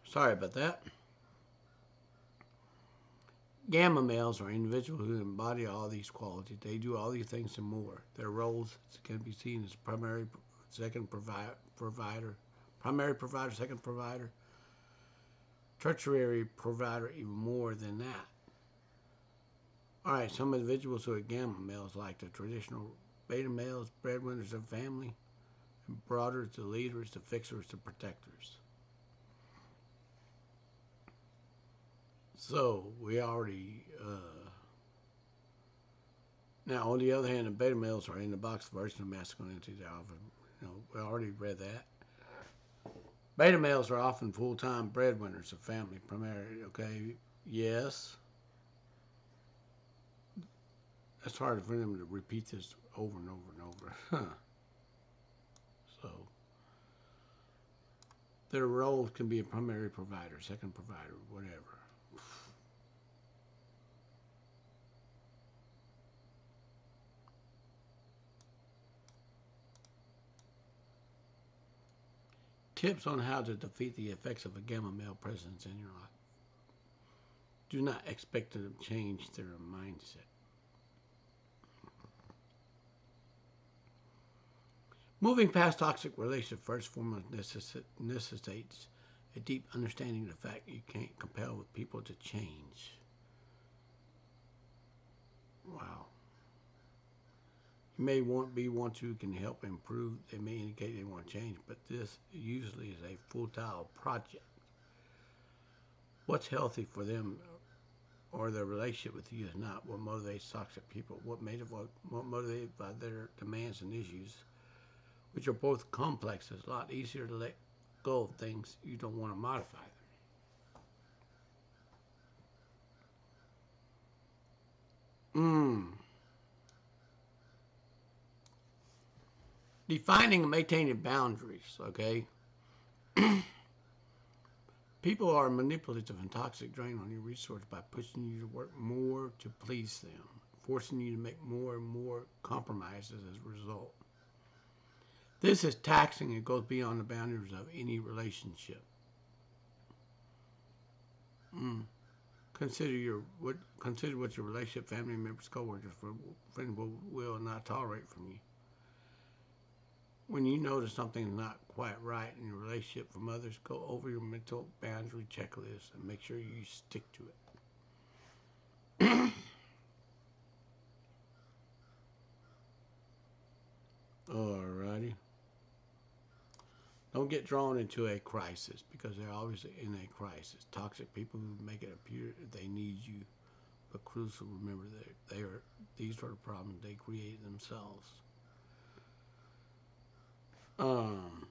Sorry about that. Gamma males are individuals who embody all these qualities. They do all these things and more. Their roles can be seen as primary, second provider, second provider, tertiary provider, even more than that. All right, some individuals who are gamma males, like the traditional beta males, breadwinners of family, and broader, the leaders, the fixers, the protectors. So we already now on the other hand, the beta males are in the box version of masculinity. We already read that. Beta males are often full-time breadwinners of family, primarily. Okay, yes. It's hard for them to repeat this over and over and over. So their roles can be a primary provider, second provider, whatever. Tips on how to defeat the effects of a gamma male presence in your life. Do not expect them to change their mindset. Moving past toxic relationships first foremost necessitates a deep understanding of the fact you can't compel with people to change. Wow. You may be one who can help improve. They may indicate they want to change, but this usually is a full-time project. What's healthy for them or their relationship with you is not what motivates toxic people. What motivated by their demands and issues, which are both complex. It's a lot easier to let go of things you don't want to modify them. Mm. Defining and maintaining boundaries, okay? People are manipulative and toxic, drain on your resources by pushing you to work more to please them, forcing you to make more and more compromises as a result. This is taxing and goes beyond the boundaries of any relationship. Mm. Consider what your relationship, family members, coworkers, friends will not tolerate from you. When you notice something is not quite right in your relationship from others, go over your mental boundary checklist and make sure you stick to it. Alrighty. Don't get drawn into a crisis because they're always in a crisis. Toxic people who make it appear they need you, but crucial. Remember that these are the problems they create themselves. Um,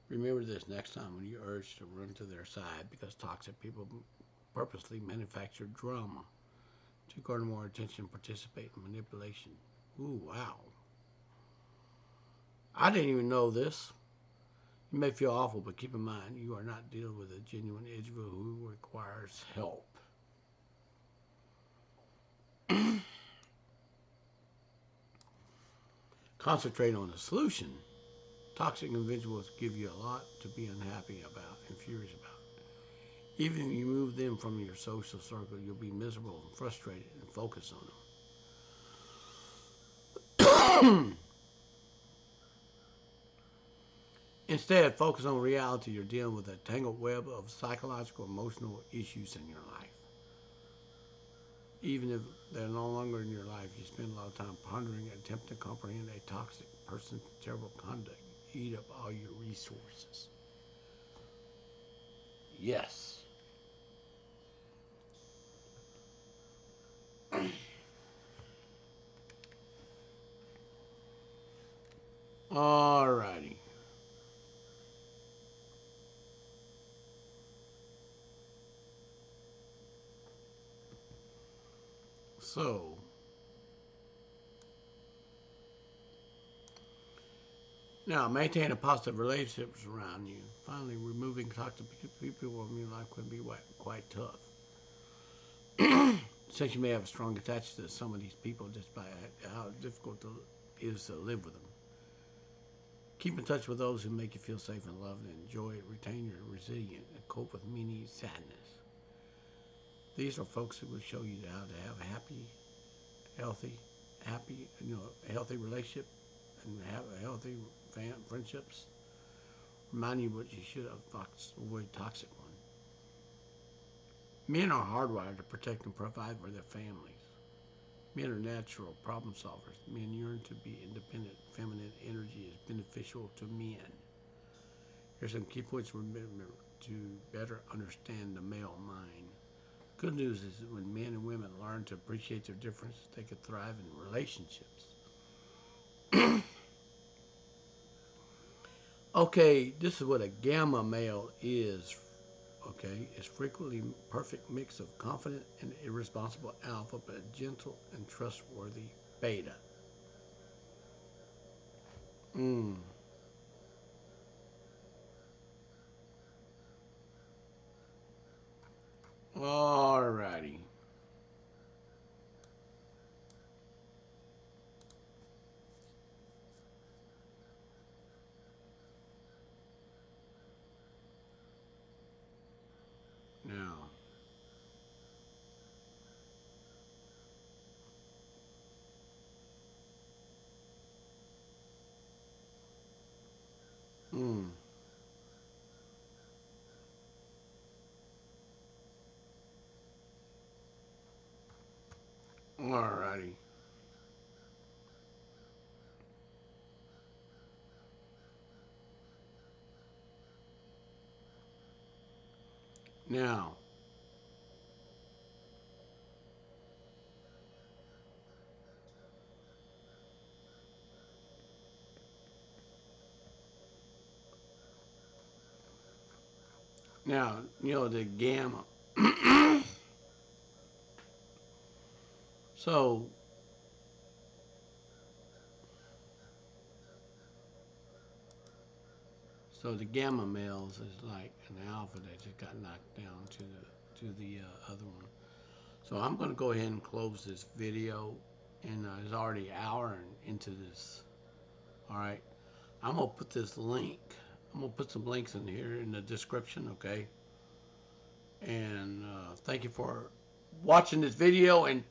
Remember this next time when you urge to run to their side because toxic people purposely manufacture drama to garner more attention, participate in manipulation. Ooh, wow. I didn't even know this. You may feel awful, but keep in mind you are not dealing with a genuine individual who requires help. Concentrate on the solution. Toxic individuals give you a lot to be unhappy about and furious about. Even if you move them from your social circle, you'll be miserable and frustrated and focus on them. Instead, focus on reality. You're dealing with a tangled web of psychological, emotional issues in your life. Even if they're no longer in your life, you spend a lot of time pondering and attempting to comprehend a toxic person's terrible conduct. Eat up all your resources. Yes. Alrighty. So, now maintain a positive relationships around you. Finally, removing toxic people from your life can be quite tough. Since you may have a strong attachment to some of these people just by how difficult it is to live with them. Keep in touch with those who make you feel safe and loved and enjoy, retain your resilience, and cope with many sadness. These are folks who will show you how to have a healthy, a healthy relationship and have a healthy friendships. Remind you what you should avoid toxic ones. Men are hardwired to protect and provide for their families. Men are natural problem solvers. Men yearn to be independent. Feminine energy is beneficial to men. Here's some key points to remember to better understand the male mind. Good news is that when men and women learn to appreciate their differences, they can thrive in relationships. Okay, this is what a gamma male is. Okay, it's frequently perfect mix of confident and irresponsible alpha, but a gentle and trustworthy beta. Mm. Alrighty. Now, mm. Alrighty. Now, the gamma. So the gamma males is like an alpha that just got knocked down to the other one. So I'm going to go ahead and close this video, and it's already an hour into this. All right, I'm gonna put this link. I'm gonna put some links in here in the description, okay? And thank you for watching this video, and